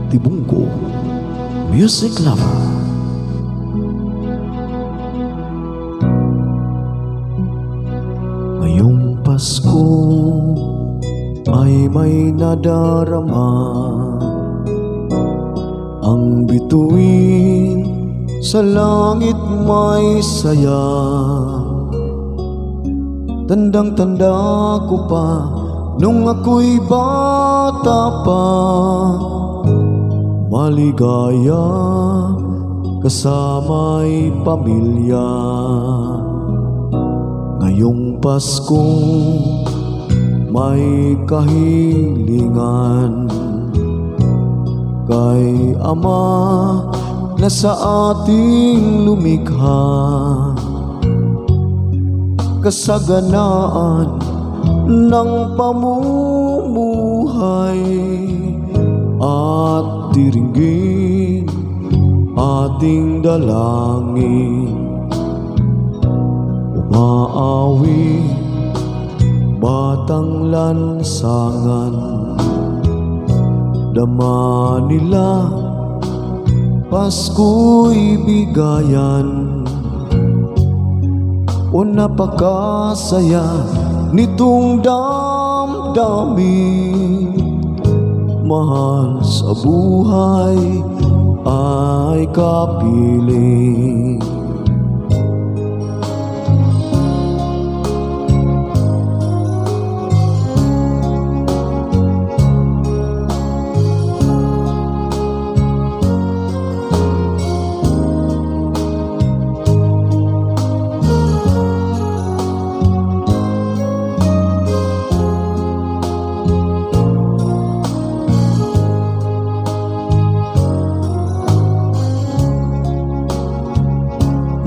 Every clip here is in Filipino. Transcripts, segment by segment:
Tibungko Music Lover. Ngayong Pasko ay may nadarama, ang bituin sa langit may saya. Tandang-tanda ko pa nung ako'y bata pa, maligaya kasama'y pamilya. Ngayong Pasko may kahilingan kay Ama na sa ating lumikha. Kasaganaan ng pamumuhay at diringgin ating dalangin. Umaawi batang lansangan, dama nila Pasko'y bigayan. O napakasaya nitong damdamin, mahal sa buhay ay kapiling.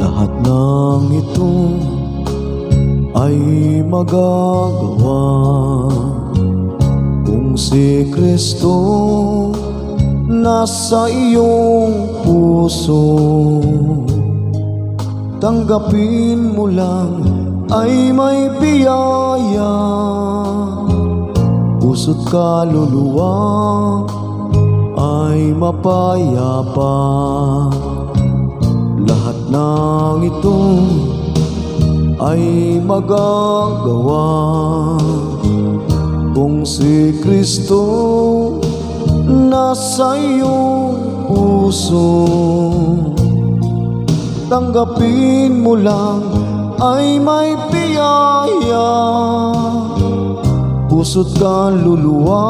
Lahat ng ito ay magagawa kung si Kristo nasa iyong puso. Tanggapin mo lang ay may biyaya, puso't kaluluwa ay mapayapa. Lahat ng ito ay magagawa kung si Kristo nasa iyong puso. Tanggapin mo lang ay may biyaya, puso't kaluluwa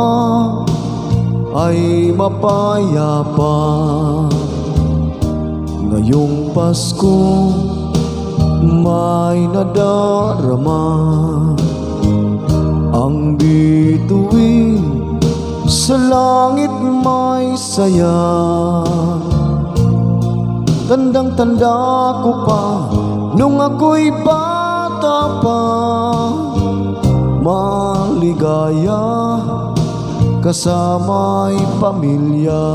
ay mapayapa. Ngayong Pasko may nadarama, ang bituin sa langit may saya. Tandang-tanda ko pa nung ako'y bata pa, maligaya kasama'y pamilya.